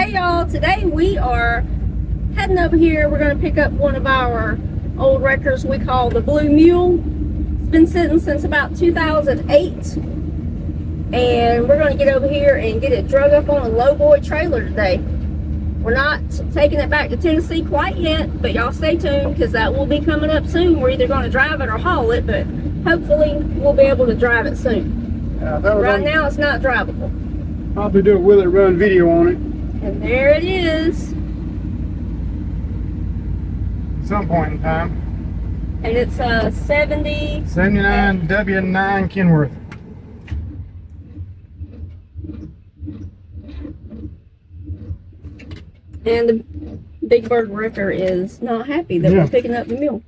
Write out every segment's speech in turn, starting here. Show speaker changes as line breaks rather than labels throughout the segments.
Hey y'all, today we are heading over here. We're going to pick up one of our old wreckers we call the Blue Mule. It's been sitting since about 2008, and we're going to get over here and get it drug up on a lowboy trailer today. We're not taking it back to Tennessee quite yet, but y'all stay tuned because that will be coming up soon. We're either going to drive it or haul it, but hopefully we'll be able to drive it soon. Right now it's not drivable.
I'll be doing Will It Run video on it.
And there it is.
At some point in time.
And it's 79
W9 Kenworth.
And the Big Bird wrecker is not happy that we're picking up the mule.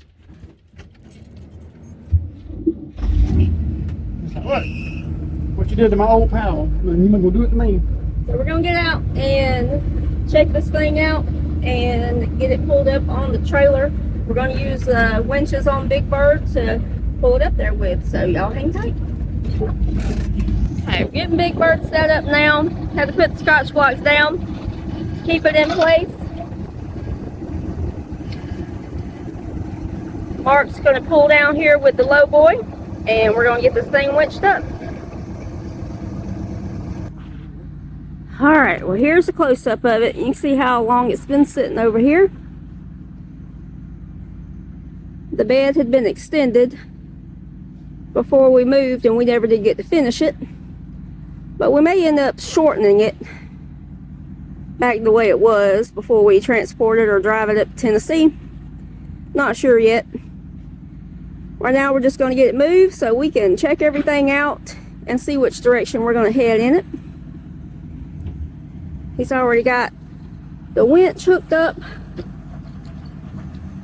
What you did to my old pal, and you're gonna do it to me.
So we're gonna get out and check this thing out and get it pulled up on the trailer. We're gonna use winches on Big Bird to pull it up there with, so y'all hang tight. Okay, we're getting Big Bird set up now. Had to put the Scotch blocks down to keep it in place. Mark's gonna pull down here with the low boy, and we're gonna get this thing winched up. Alright, well here's a close-up of it. You can see how long it's been sitting over here. The bed had been extended before we moved and we never did get to finish it. But we may end up shortening it back the way it was before we transport it or drive it up to Tennessee. Not sure yet. Right now we're just going to get it moved so we can check everything out and see which direction we're going to head in it. He's already got the winch hooked up.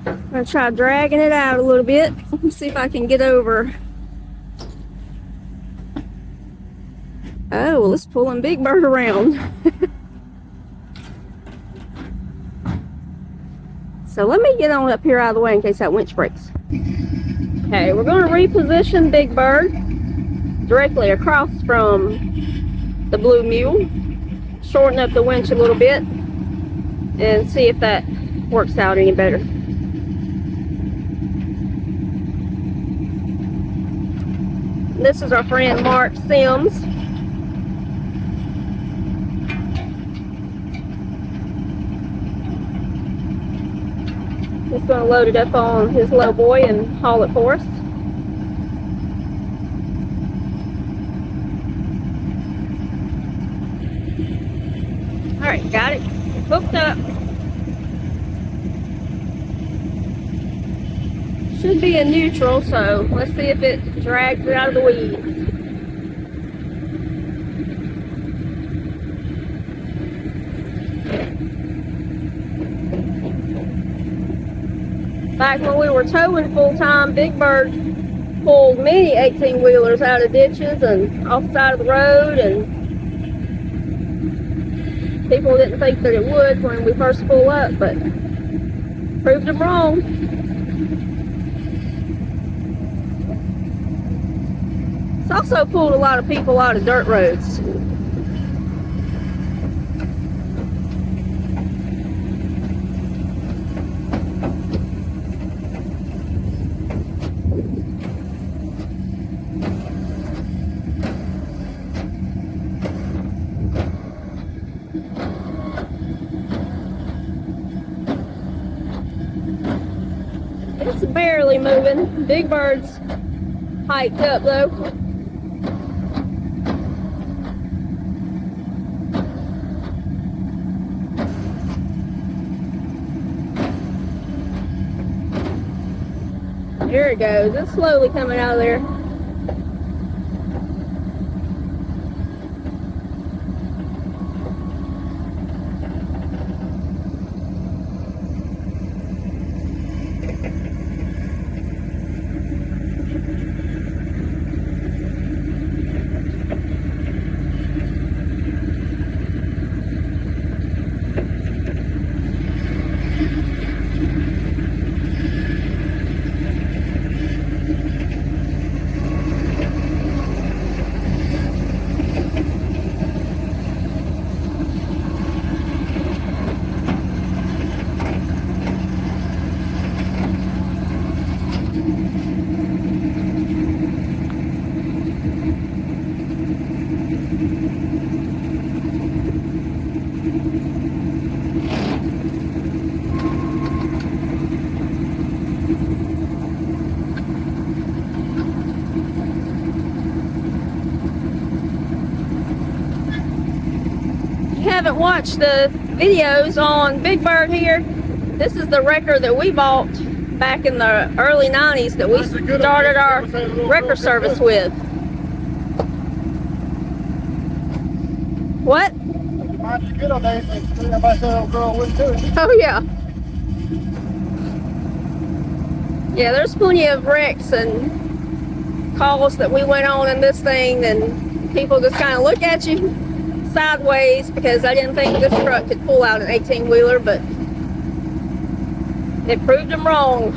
I'm going to try dragging it out a little bit. Let me see if I can get over. Oh, well, it's pulling Big Bird around. So let me get on up here out of the way in case that winch breaks. Okay, we're going to reposition Big Bird directly across from the Blue Mule. Shorten up the winch a little bit and see if that works out any better. This is our friend Mark Sims. He's going to load it up on his low boy and haul it for us. Alright, got it hooked up. Should be in neutral, so let's see if it drags it out of the weeds. Back when we were towing full time, Big Bird pulled many 18-wheelers out of ditches and off the side of the road, and people didn't think that it would when we first pull up, but proved them wrong. It's also pulled a lot of people out of dirt roads. It's barely moving. Big Bird's hiked up though. There it goes. It's slowly coming out of there. haven't watched the videos on Big Bird here, this is the wrecker that we bought back in the early 90s that we started our wrecker service with. What?
Mine's good on days. Everybody said little girl wouldn't do it.
Oh yeah. Yeah, there's plenty of wrecks and calls that we went on in this thing, and people just kind of look at you sideways because I didn't think this truck could pull out an 18-wheeler, but it proved them wrong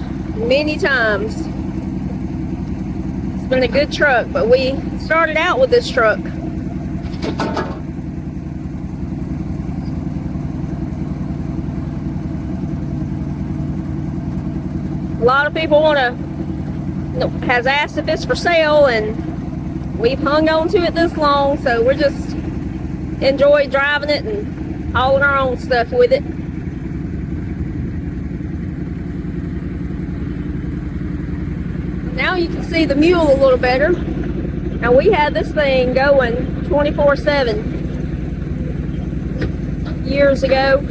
many times. It's been a good truck, but we started out with this truck. A lot of people has asked if it's for sale, and we've hung on to it this long, so we're just enjoy driving it and hauling our own stuff with it. Now you can see the Mule a little better. Now we had this thing going 24/7 years ago.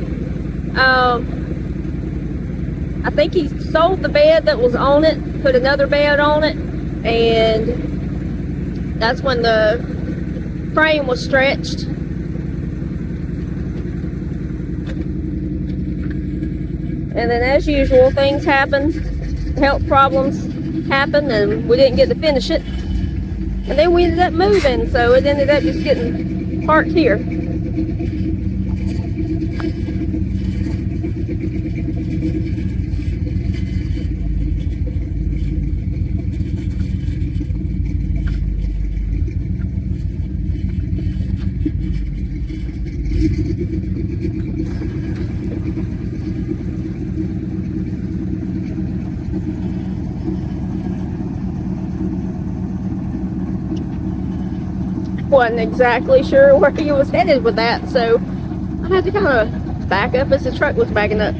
I think he sold the bed that was on it, put another bed on it, and that's when the frame was stretched. And then as usual, things happen, health problems happen, and we didn't get to finish it. And then we ended up moving, so it ended up just getting parked here. Wasn't exactly sure where he was headed with that, so I had to kind of back up as the truck was backing up.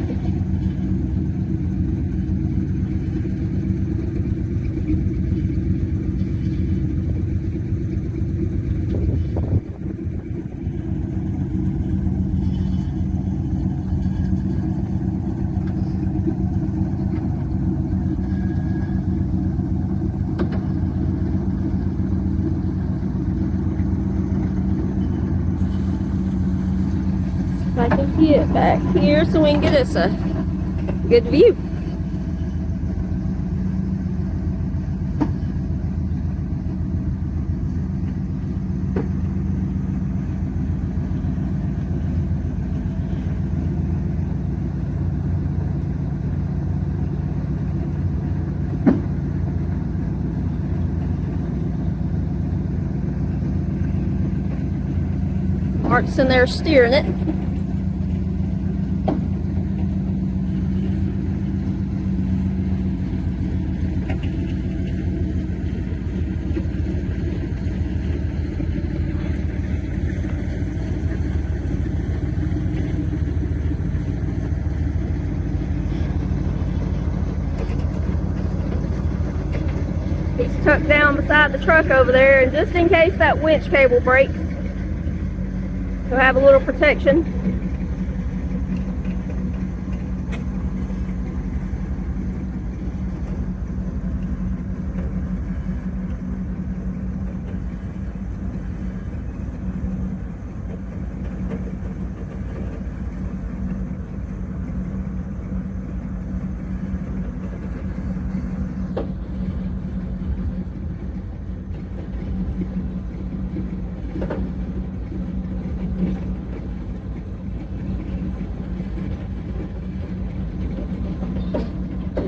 I can get back here so we can get us a good view. Mark's in there steering it. He's tucked down beside the truck over there, and just in case that winch cable breaks, he'll have a little protection.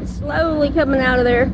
Slowly coming out of there.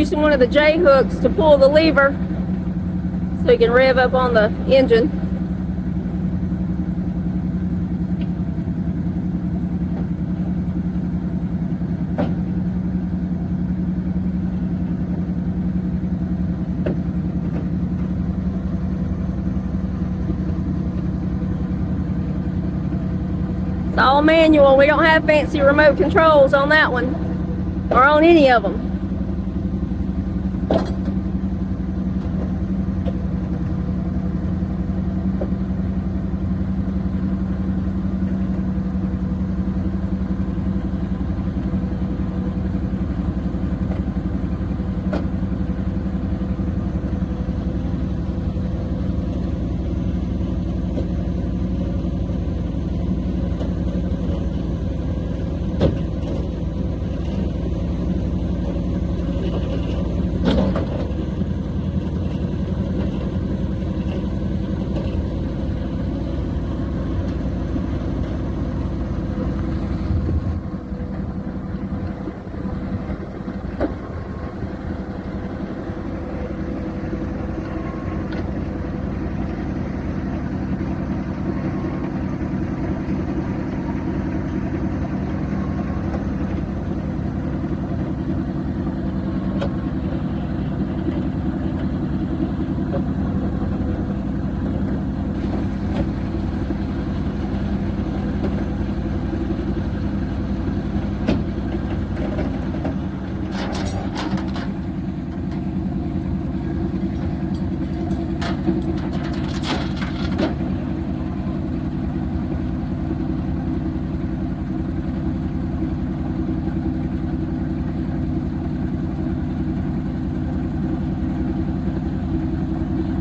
using one of the J hooks to pull the lever so he can rev up on the engine. It's all manual. We don't have fancy remote controls on that one, or on any of them.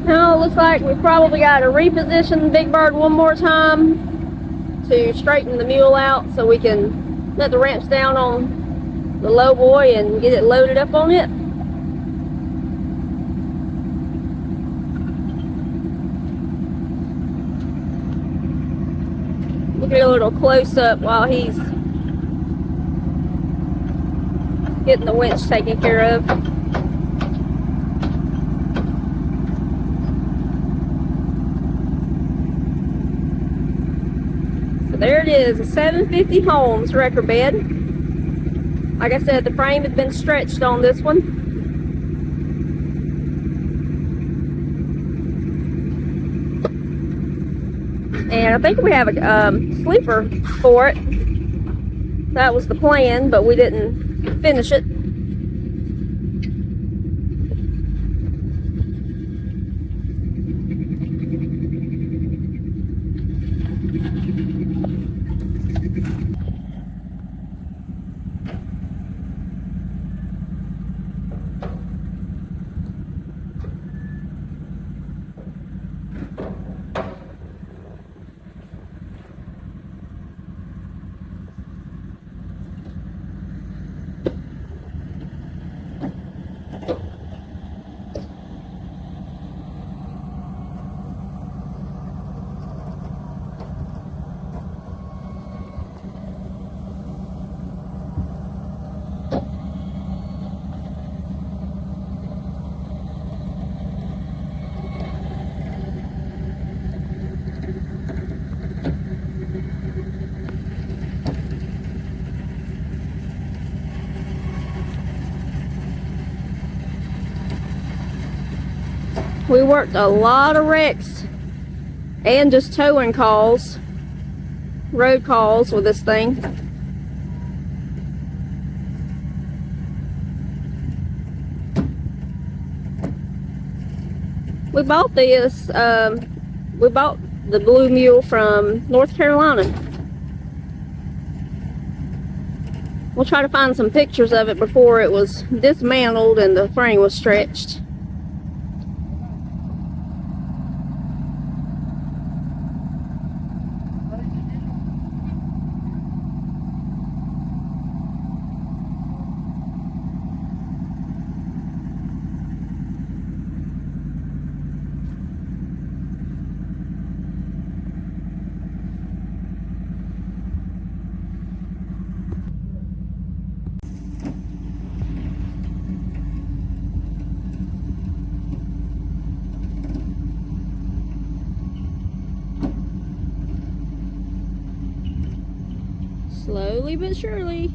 Now it looks like we probably got to reposition the Big Bird one more time to straighten the mule out so we can let the ramps down on the low boy and get it loaded up on it. We'll get a little close up while he's getting the winch taken care of. There it is, a 750 Holmes wrecker bed. Like I said, the frame had been stretched on this one. And I think we have a sleeper for it. That was the plan, but we didn't finish it. We worked a lot of wrecks and just towing calls, road calls with this thing. We bought this, we bought the Blue Mule from North Carolina. We'll try to find some pictures of it before it was dismantled and the frame was stretched. Slowly but surely.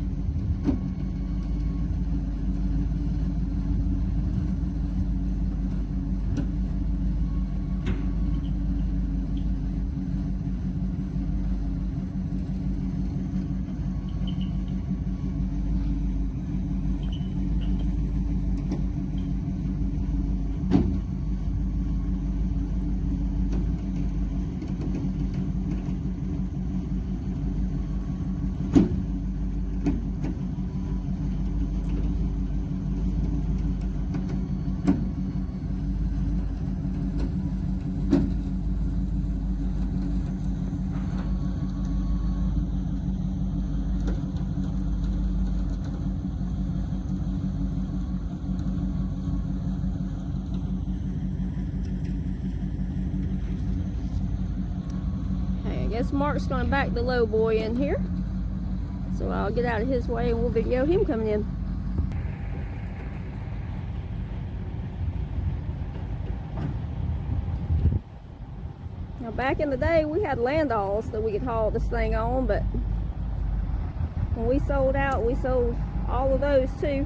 I guess Mark's going to back the low boy in here. So I'll get out of his way and we'll video him coming in. Now back in the day we had landalls that we could haul this thing on, but when we sold out, we sold all of those too.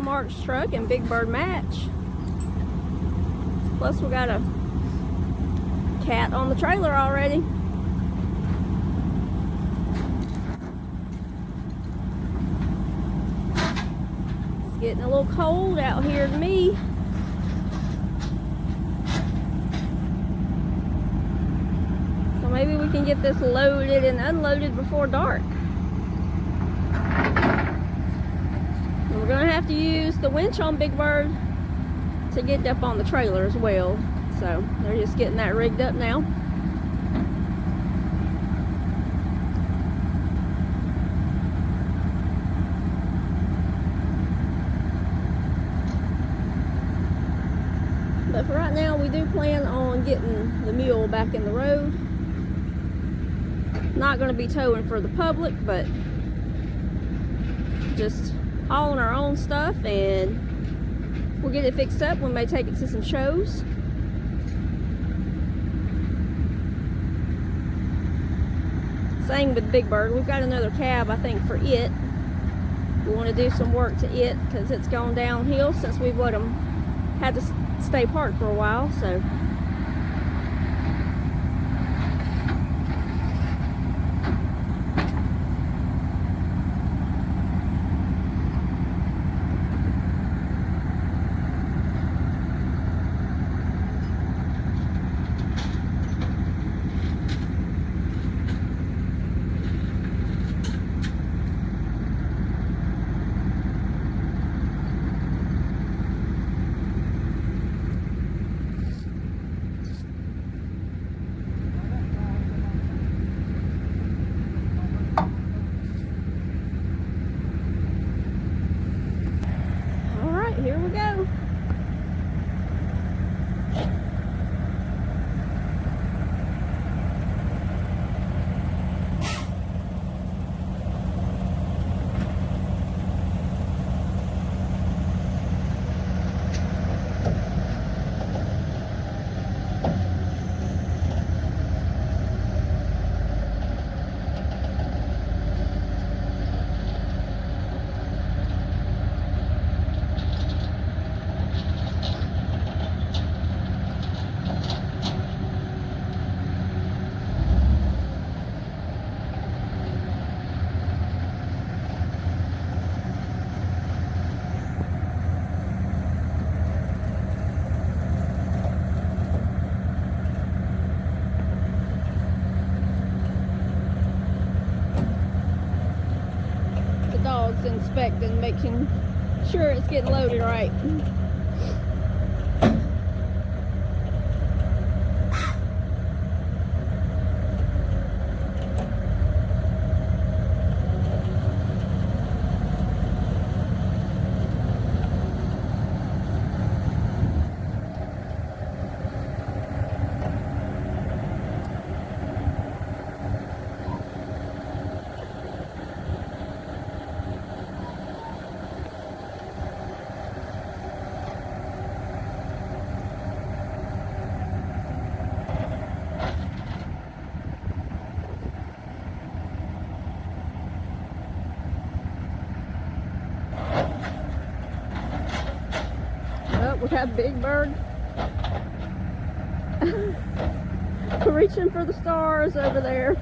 Mark's truck and Big Bird match. Plus we got a cat on the trailer already. It's getting a little cold out here to me. So maybe we can get this loaded and unloaded before dark. We're gonna have to use the winch on Big Bird to get up on the trailer as well. So they're just getting that rigged up now. But for right now, we do plan on getting the mule back in the road. Not gonna be towing for the public, but just hauling our own stuff, and we'll get it fixed up. We may take it to some shows. Same with Big Bird. We've got another cab, I think, for it. We want to do some work to it because it's gone downhill since we've let them had to stay parked for a while. So here we go. Inspecting, making sure it's getting loaded right. We have Big Bird reaching for the stars over there.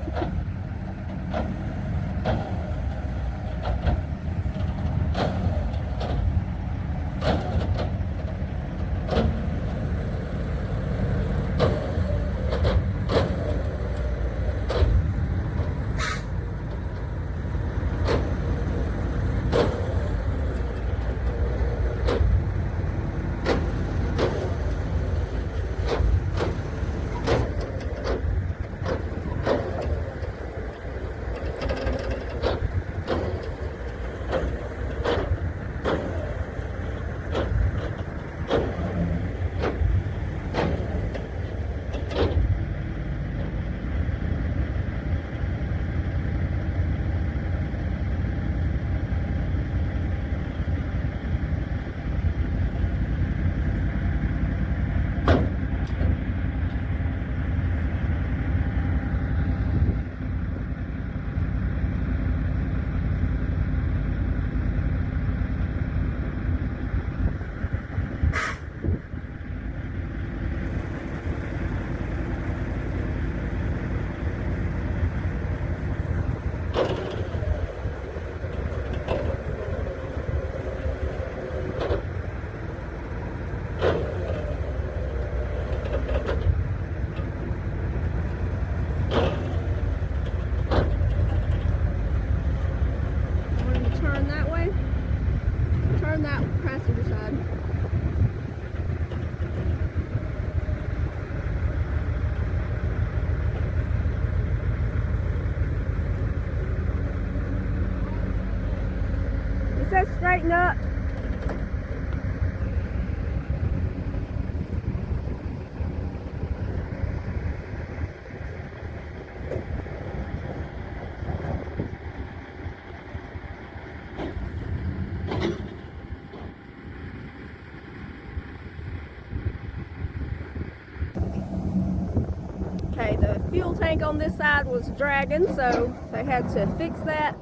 tank on this side was dragging, so they had to fix that.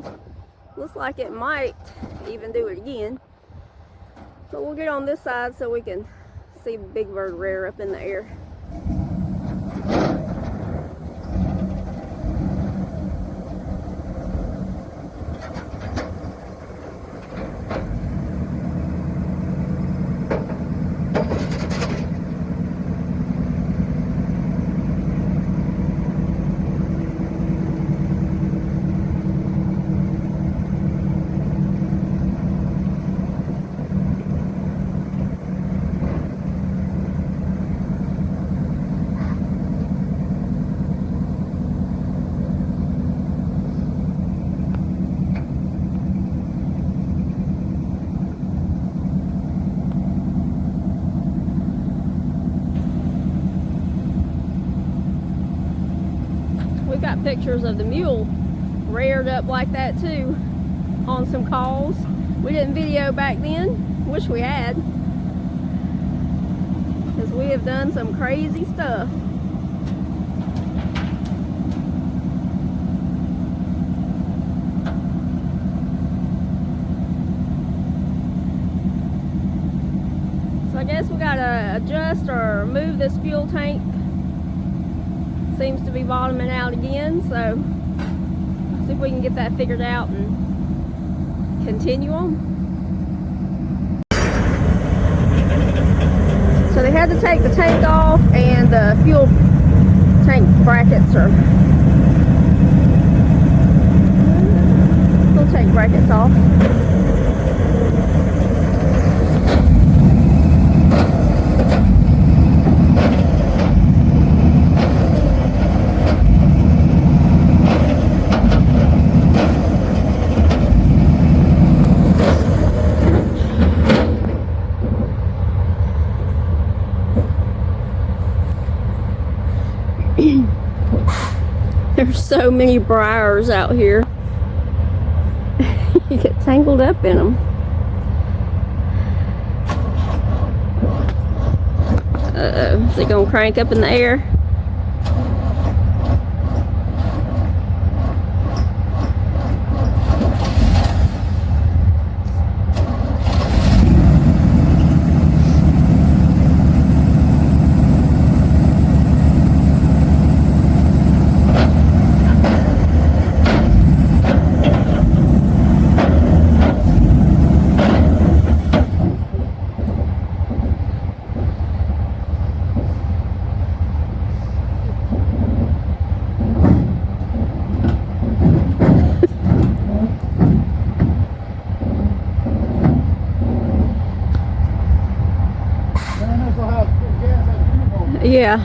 Looks like it might even do it again. But we'll get on this side so we can see Big Bird rear up in the air. We've got pictures of the mule reared up like that too on some calls. We didn't video back then. Wish we had, because we have done some crazy stuff. So I guess we gotta adjust or move this fuel tank. Seems to be bottoming out again, so see if we can get that figured out and continue on. So they had to take the tank off, and the fuel tank brackets are fuel tank brackets off. There's so many briars out here. You get tangled up in them. Uh-oh, is it gonna crank up in the air? Yeah.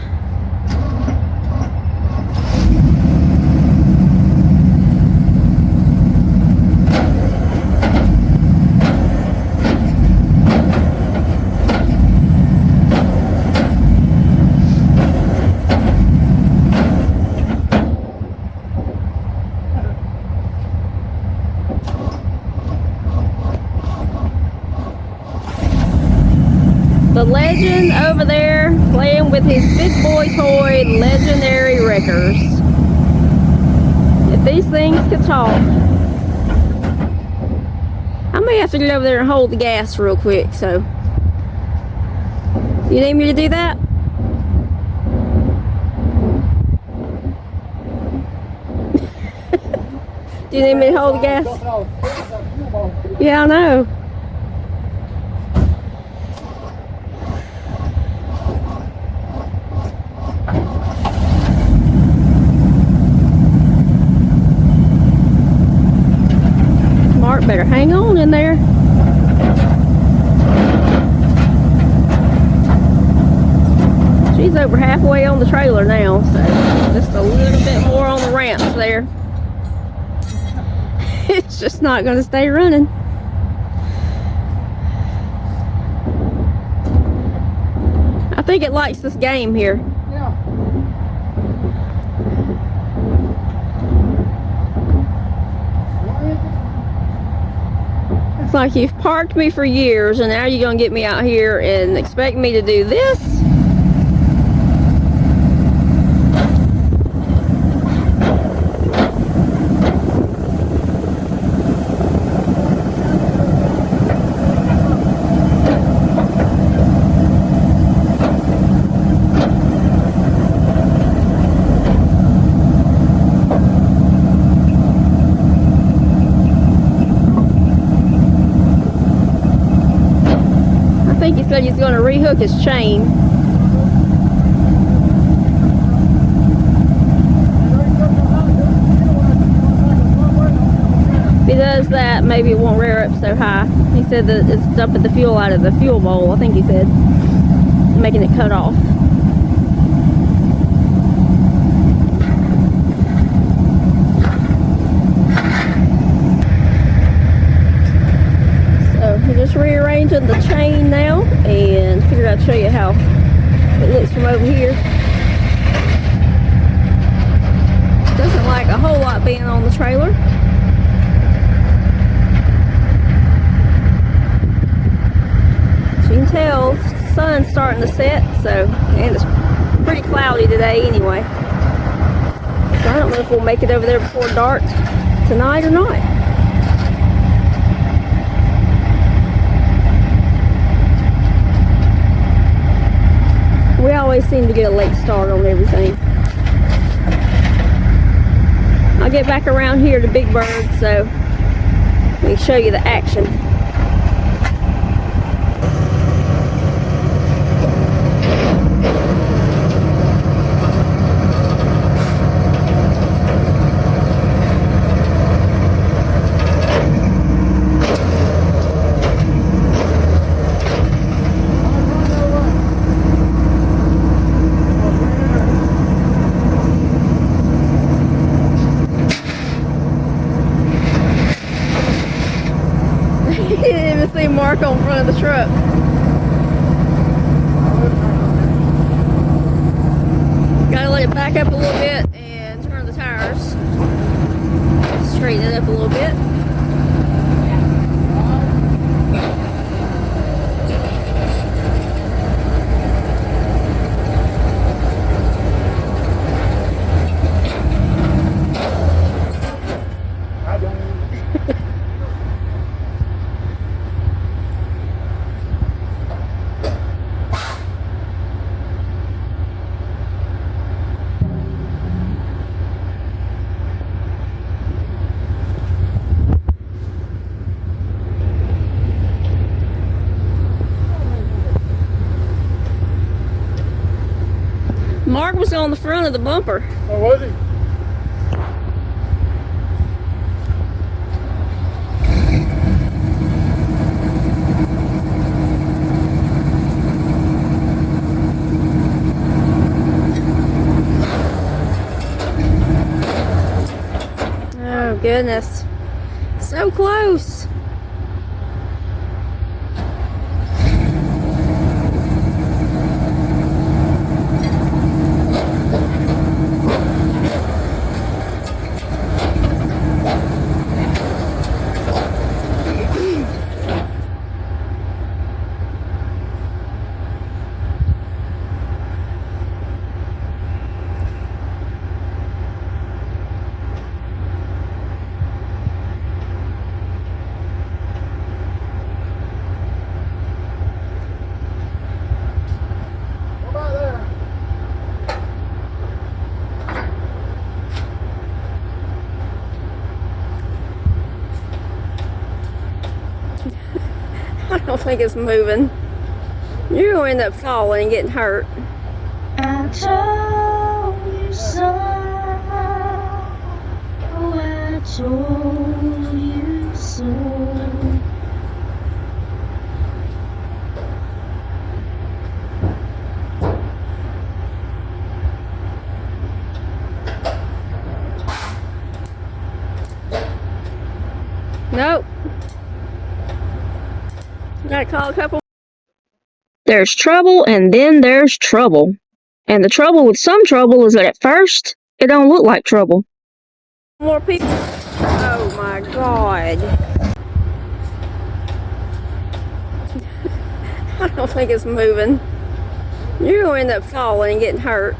The legend over there playing with his big boy toy legendary wreckers. If these things could talk. I may have to get over there and hold the gas real quick, so. You need me to do that? Do you need me to hold the gas? Yeah, I know. Better hang on in there. She's over halfway on the trailer now, so just a little bit more on the ramps there. It's just not going to stay running. I think it likes this game here.
Yeah.
It's like you've parked me for years, and now you're going to get me out here and expect me to do this? think he said he's going to rehook his chain. If he does that, maybe it won't rear up so high. He said that it's dumping the fuel out of the fuel bowl, I think he said, making it cut off. So we're just rearranging the chain now, and figured I'd show you how it looks from over here. Doesn't like a whole lot being on the trailer. You can tell the sun's starting to set, so, and it's pretty cloudy today anyway. So I don't know if we'll make it over there before dark tonight or not. We always seem to get a late start on everything. I'll get back around here to Big Bird so we can show you the action. Mark on front of the truck. Gotta let it back up a little bit and turn the tires. Straighten it up a little bit. Mark was on the front of the bumper.
Oh, was he?
Oh goodness, so close. I don't think it's moving. You're going to end up falling and getting hurt.
I told you so. Oh, I told you so.
Nope. Gotta call a couple. There's trouble and then there's trouble. And the trouble with some trouble is that at first, it don't look like trouble. More people. Oh my God. I don't think it's moving. You're going to end up falling and getting hurt.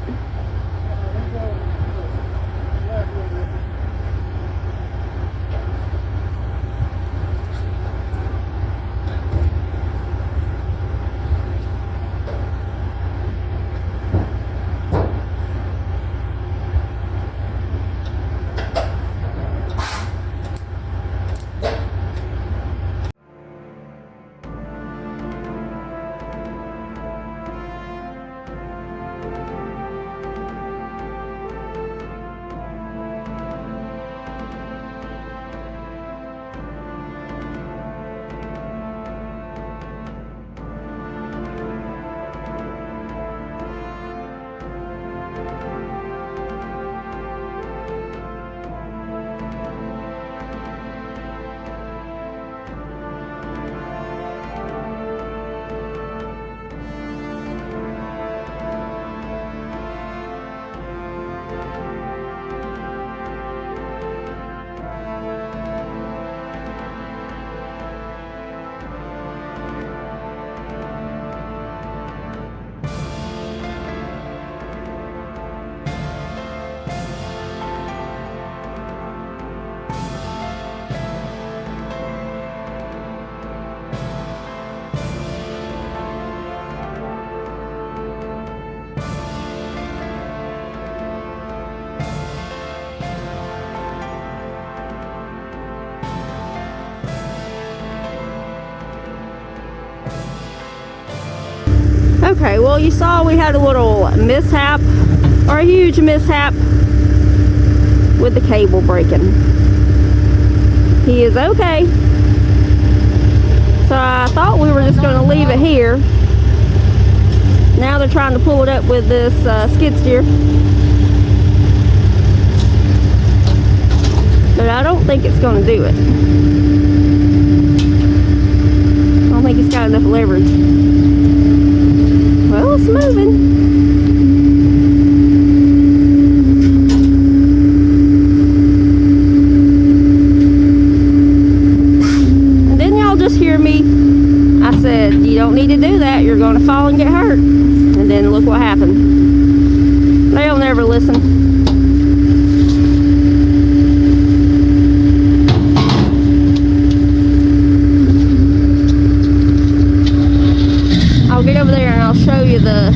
Okay, well, you saw we had a little mishap, or a huge mishap, with the cable breaking. He is okay. So I thought we were just going to leave it here. Now they're trying to pull it up with this skid steer. But I don't think it's going to do it. I don't think it's got enough leverage. Well, it's moving. And then y'all just hear me. I said, you don't need to do that. You're going to fall and get hurt. And then look what happened. They'll never listen. I'll get over there and I'll show you the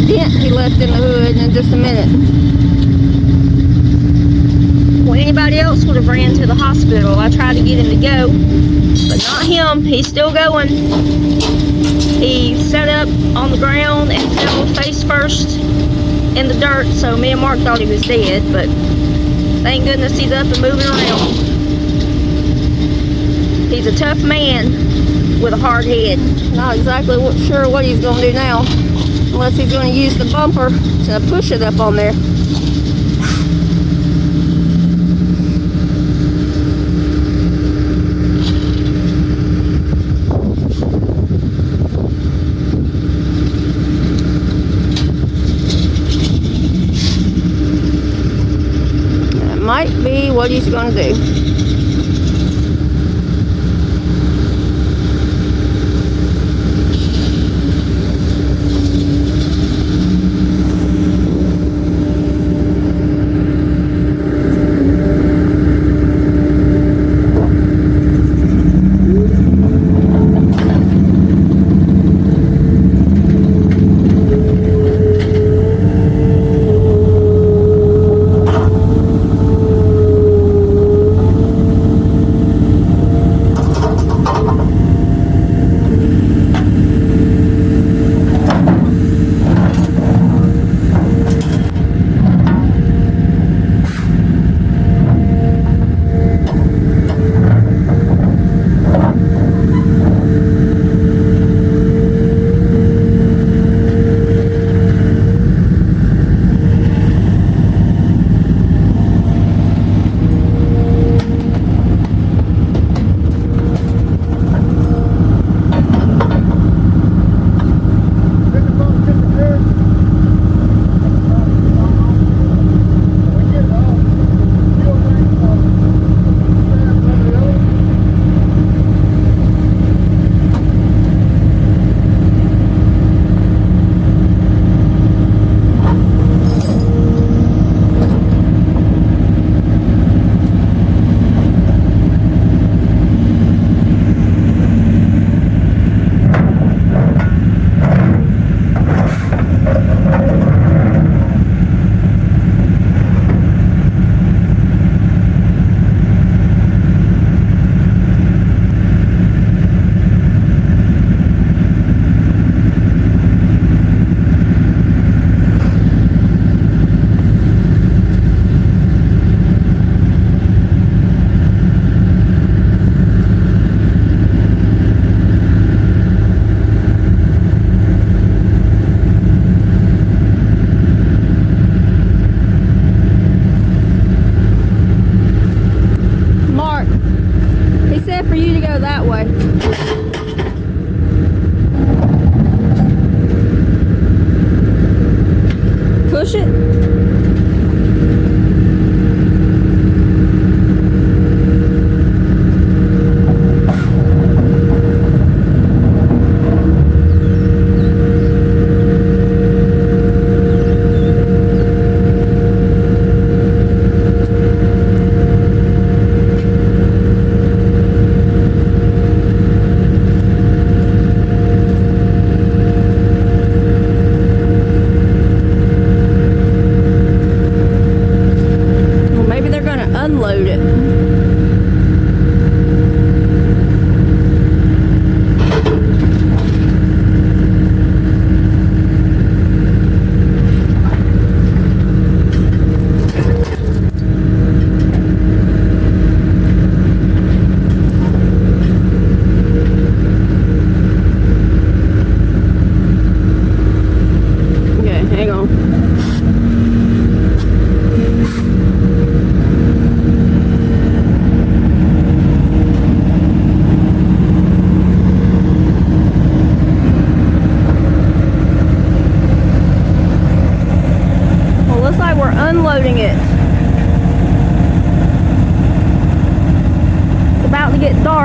dent he left in the hood in just a minute. Well, anybody else would have ran to the hospital. I tried to get him to go, but not him. He's still going. He sat up on the ground and fell face first in the dirt, so me and Mark thought he was dead, but thank goodness he's up and moving around. He's a tough man with a hard head. Not exactly sure what he's going to do now, unless he's going to use the bumper to push it up on there. That might be what he's going to do.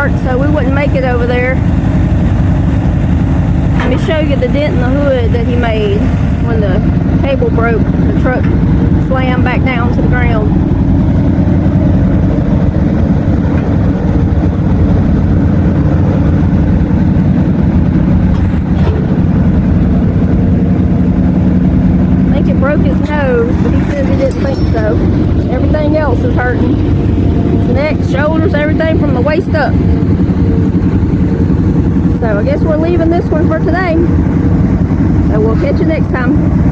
dark, so we wouldn't make it over there. Let me show you the dent in the hood that he made when the cable broke. The truck slammed back down to the ground. I think it broke his nose, but he says he didn't think so. Everything else is hurting. His neck, shoulders, everything from the waist up. So I guess we're leaving this one for today. So we'll catch you next time.